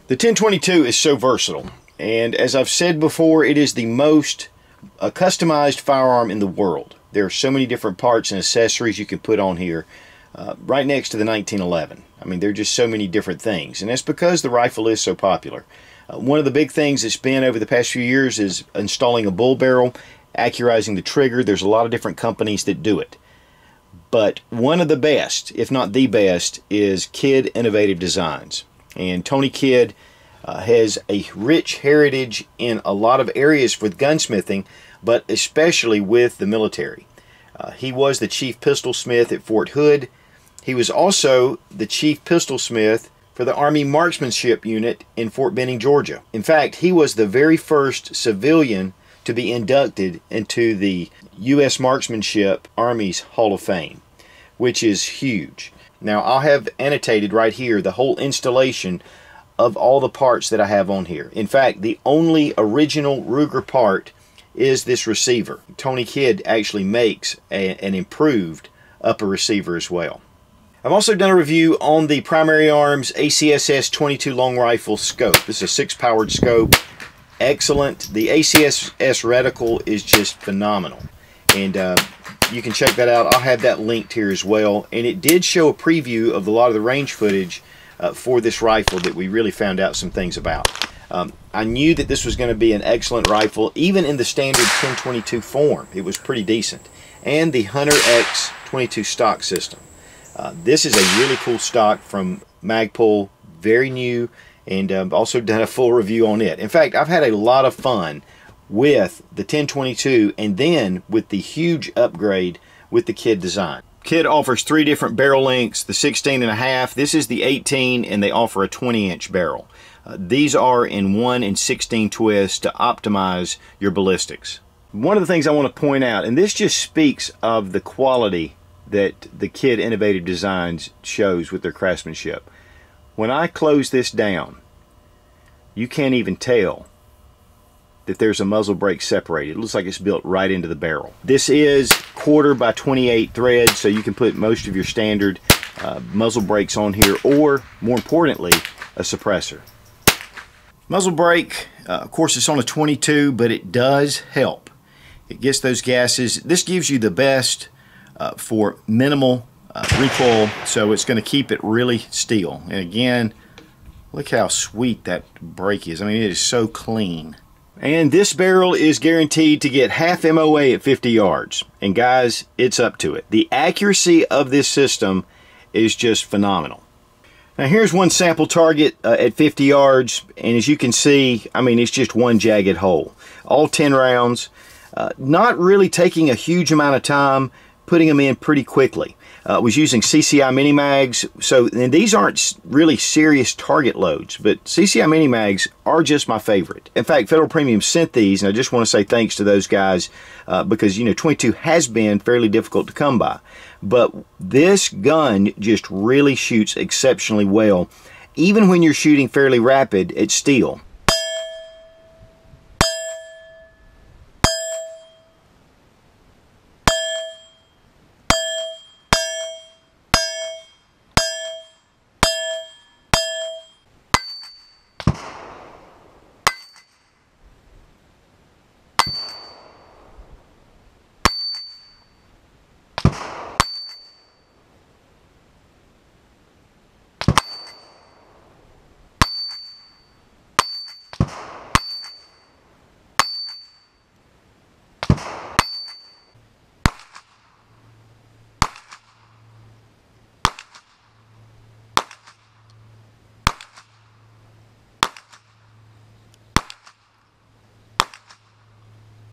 The 1022 is so versatile, and as I've said before, it is the most customized firearm in the world. There are so many different parts and accessories you can put on here, right next to the 1911. I mean, there are just so many different things, and that's because the rifle is so popular. One of the big things that's been over the past few years is installing a bull barrel, accurizing the trigger. There's a lot of different companies that do it. But one of the best, if not the best, is Kidd Innovative Designs. And Tony Kidd has a rich heritage in a lot of areas with gunsmithing, but especially with the military. He was the chief pistol smith at Fort Hood. He was also the chief pistol smith for the Army Marksmanship Unit in Fort Benning, Georgia. In fact, he was the very first civilian to be inducted into the U.S. Marksmanship Army's Hall of Fame, which is huge. Now, I'll have annotated right here the whole installation of all the parts that I have on here. In fact, the only original Ruger part is this receiver. Tony Kidd actually makes an improved upper receiver as well. I've also done a review on the Primary Arms ACSS 22 long rifle scope. This is a 6-powered scope. Excellent. The ACSS Reticle is just phenomenal. And you can check that out. I'll have that linked here as well. And it did show a preview of a lot of the range footage for this rifle that we really found out some things about. I knew that this was going to be an excellent rifle, even in the standard 1022 form. It was pretty decent. And the Hunter X 22 stock system. This is a really cool stock from Magpul, very new, and I've also done a full review on it. In fact, I've had a lot of fun with the 1022 and then with the huge upgrade with the Kidd design. Kidd offers 3 different barrel lengths, the 16.5, this is the 18, and they offer a 20-inch barrel. These are in 1 and 16 twists to optimize your ballistics. One of the things I want to point out, and this just speaks of the quality that the Kidd Innovative Designs shows with their craftsmanship. When I close this down, you can't even tell that there's a muzzle brake separated. It looks like it's built right into the barrel. This is 1/4 by 28 thread, so you can put most of your standard muzzle brakes on here, or more importantly, a suppressor. Muzzle brake, of course, it's on a 22, but it does help. It gets those gases. This gives you the best for minimal recoil, so it's going to keep it really still. And again, look how sweet that brake is. I mean, it is so clean. And this barrel is guaranteed to get half MOA at 50 yards. And guys, it's up to it. The accuracy of this system is just phenomenal. Now here's one sample target at 50 yards, and as you can see, I mean, it's just one jagged hole. All 10 rounds, not really taking a huge amount of time, putting them in pretty quickly. Was using CCI mini mags, so and these aren't really serious target loads, but CCI mini mags are just my favorite. In fact, Federal Premium sent these, and I just want to say thanks to those guys because, you know, 22 has been fairly difficult to come by, but this gun just really shoots exceptionally well, even when you're shooting fairly rapid at steel.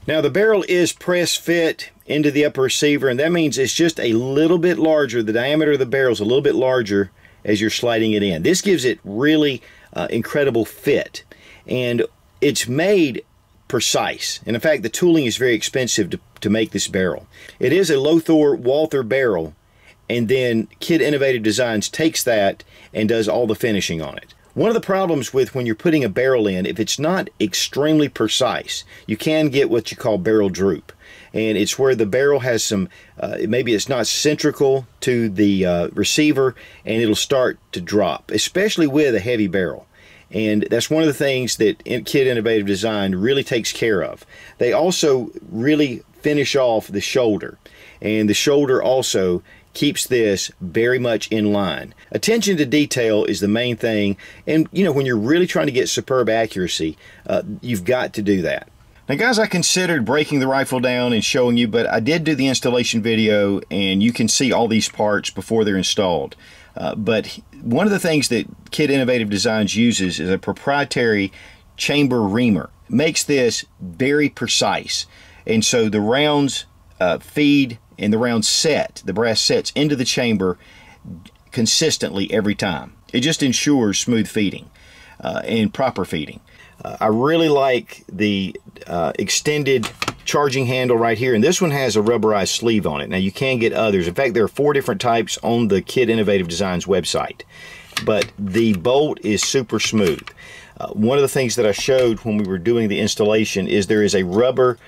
Now the barrel is press fit into the upper receiver, and that means it's just a little bit larger. The diameter of the barrel is a little bit larger as you're sliding it in. This gives it really incredible fit, and it's made precise. And in fact, the tooling is very expensive to make this barrel. It is a Lothar Walther barrel, and then Kidd Innovative Designs takes that and does all the finishing on it. One of the problems with when you're putting a barrel in, if it's not extremely precise, you can get what you call barrel droop. And it's where the barrel has some, maybe it's not symmetrical to the receiver, and it'll start to drop, especially with a heavy barrel. And that's one of the things that Kid Innovative Design really takes care of. They also really finish off the shoulder, and the shoulder also keeps this very much in line. Attention to detail is the main thing, and you know, when you're really trying to get superb accuracy, you've got to do that. Now guys, I considered breaking the rifle down and showing you, but I did do the installation video and you can see all these parts before they're installed. But one of the things that Kid Innovative Designs uses is a proprietary chamber reamer. It makes this very precise, and so the rounds feed and the rounds set, the brass sets into the chamber consistently every time. It just ensures smooth feeding and proper feeding. I really like the extended charging handle right here, and this one has a rubberized sleeve on it. Now you can get others. In fact, there are 4 different types on the Kid Innovative Designs website, but the bolt is super smooth. One of the things that I showed when we were doing the installation is there is a rubber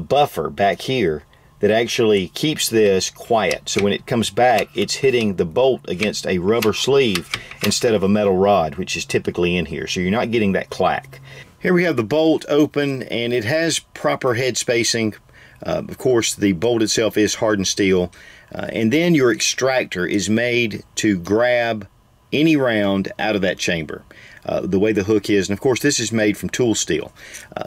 buffer back here that actually keeps this quiet. So when it comes back, it's hitting the bolt against a rubber sleeve instead of a metal rod, which is typically in here. So you're not getting that clack. Here we have the bolt open, and it has proper head spacing. Of course, the bolt itself is hardened steel. And then your extractor is made to grab any round out of that chamber. The way the hook is, and of course this is made from tool steel.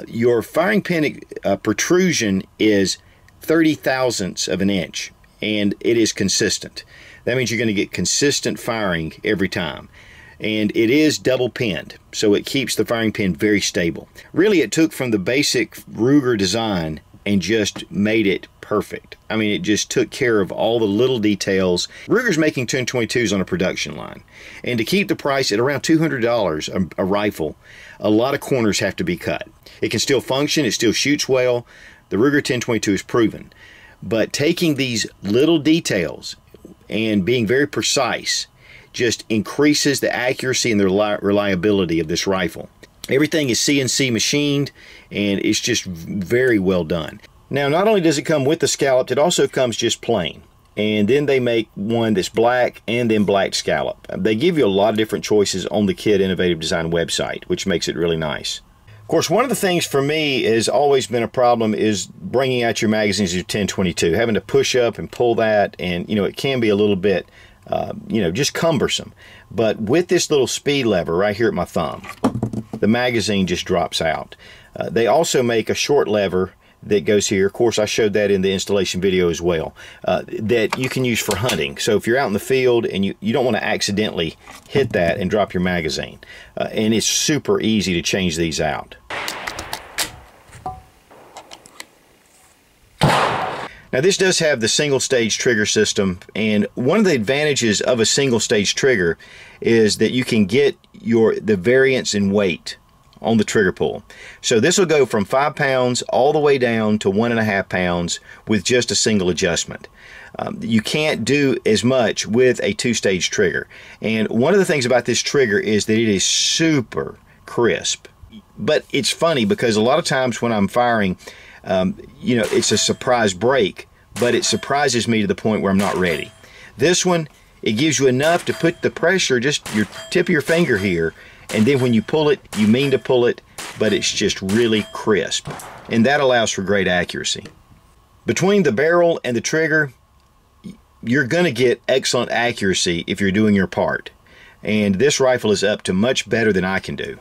Your firing pin protrusion is 30 thousandths of an inch, and it is consistent. That means you're going to get consistent firing every time. And it is double pinned, so it keeps the firing pin very stable. Really, it took from the basic Ruger design and just made it perfect. I mean, it just took care of all the little details. Ruger's making 1022s on a production line, and to keep the price at around $200 a rifle, a lot of corners have to be cut. It can still function, it still shoots well. The Ruger 1022 is proven, but taking these little details and being very precise just increases the accuracy and the reliability of this rifle. Everything is CNC machined, and it's just very well done. Now, not only does it come with the scalloped, it also comes just plain. And then they make one that's black and then black scallop. They give you a lot of different choices on the Kid Innovative Design website, which makes it really nice. Of course, one of the things for me has always been a problem is bringing out your magazines of your 1022, having to push up and pull that, and you know, it can be a little bit just cumbersome. But with this little speed lever right here at my thumb, the magazine just drops out. They also make a short lever that goes here. Of course, I showed that in the installation video as well, that you can use for hunting. So if you're out in the field and you don't want to accidentally hit that and drop your magazine. And it's super easy to change these out. Now this does have the single stage trigger system, and one of the advantages of a single stage trigger is that you can get the variance in weight on the trigger pull. So this will go from 5 pounds all the way down to 1.5 pounds with just a single adjustment. You can't do as much with a 2-stage trigger. And one of the things about this trigger is that it is super crisp. But it's funny because a lot of times when I'm firing, it's a surprise break, but it surprises me to the point where I'm not ready. This one, it gives you enough to put the pressure, just your tip of your finger here, and then when you pull it, you mean to pull it, but it's just really crisp. And that allows for great accuracy. Between the barrel and the trigger, you're going to get excellent accuracy if you're doing your part. And this rifle is up to much better than I can do.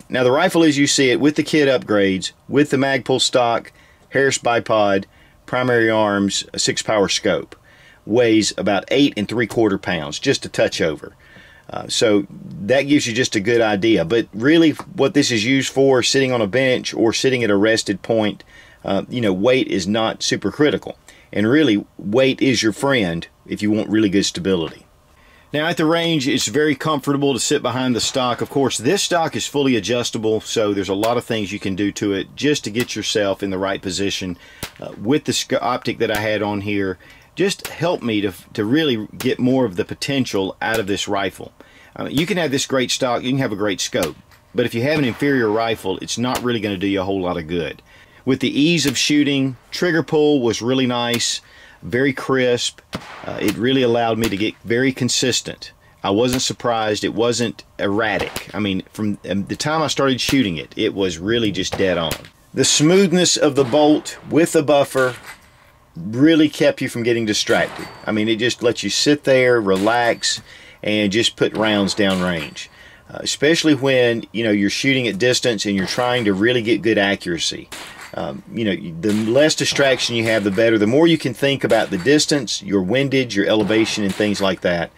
Now the rifle as you see it, with the kit upgrades, with the Magpul stock, Harris bipod, primary arms, a 6-power scope, weighs about 8 3/4 pounds, just a touch over. So that gives you just a good idea. But really what this is used for, sitting on a bench or sitting at a rested point, weight is not super critical. And really, weight is your friend if you want really good stability. Now at the range, it's very comfortable to sit behind the stock. Of course, this stock is fully adjustable, so there's a lot of things you can do to it just to get yourself in the right position. With the optic that I had on here, just help me to really get more of the potential out of this rifle. You can have this great stock, you can have a great scope, but if you have an inferior rifle, it's not really going to do you a whole lot of good. With the ease of shooting, trigger pull was really nice, very crisp. It really allowed me to get very consistent. I wasn't surprised. It wasn't erratic. I mean, from the time I started shooting it, it was really just dead on. The smoothness of the bolt with the buffer really kept you from getting distracted. I mean, it just lets you sit there, relax, and just put rounds down range. Especially when, you know, you're shooting at distance and you're trying to really get good accuracy. You know, the less distraction you have, the better. The more you can think about the distance, your windage, your elevation, and things like that.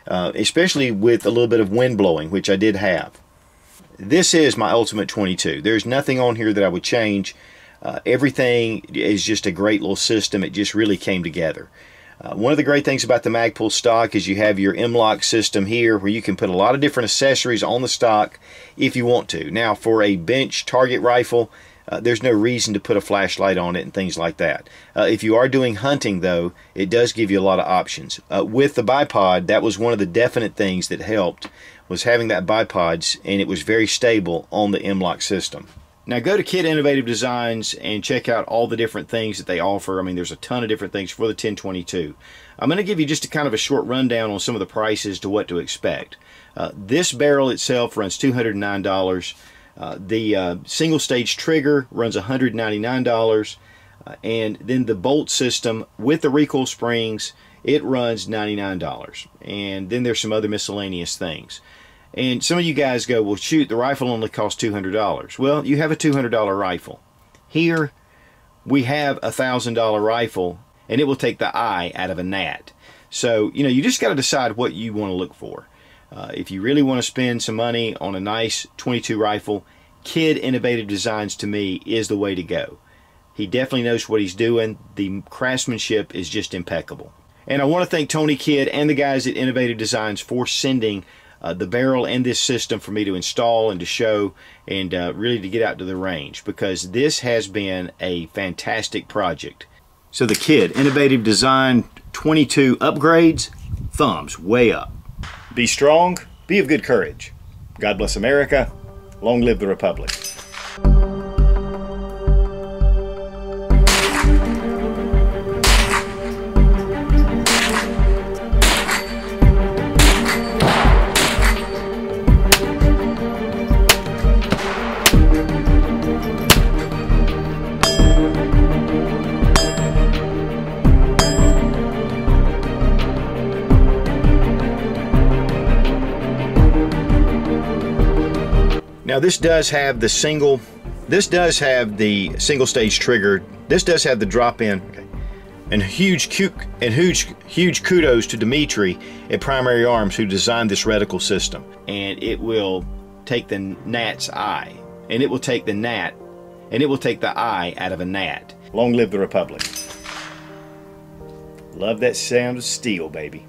Especially with a little bit of wind blowing, which I did have. This is my Ultimate 22. There's nothing on here that I would change. Everything is just a great little system. It just really came together. One of the great things about the Magpul stock is you have your M-LOK system here where you can put a lot of different accessories on the stock if you want to. Now, for a bench target rifle, there's no reason to put a flashlight on it and things like that. If you are doing hunting, though, it does give you a lot of options. With the bipod, that was one of the definite things that helped, was having that bipods, and it was very stable on the M-LOK system. Now go to Kid Innovative Designs and check out all the different things that they offer. I mean, there's a ton of different things for the 1022. I'm going to give you just a kind of a short rundown on some of the prices to what to expect. This barrel itself runs $209. The single stage trigger runs $199. And then the bolt system with the recoil springs, it runs $99. And then there's some other miscellaneous things. And some of you guys go, well, shoot, the rifle only costs $200. Well, you have a $200 rifle. Here, we have a $1,000 rifle, and it will take the eye out of a gnat. So, you know, you just got to decide what you want to look for. If you really want to spend some money on a nice 22 rifle, Kid Innovative Designs, to me, is the way to go. He definitely knows what he's doing. The craftsmanship is just impeccable. And I want to thank Tony Kidd and the guys at Innovative Designs for sending the barrel and this system for me to install and to show and really to get out to the range, because this has been a fantastic project. So the Kid Innovative Design 22 upgrades, thumbs way up. Be strong, be of good courage. God bless America. Long live the Republic. Now this does have the single stage trigger. This does have the drop in. Okay. And huge kudos to Dimitri at Primary Arms who designed this reticle system. And it will take the gnat's eye, and it will take the gnat, and it will take the eye out of a gnat. Long live the Republic. Love that sound of steel, baby.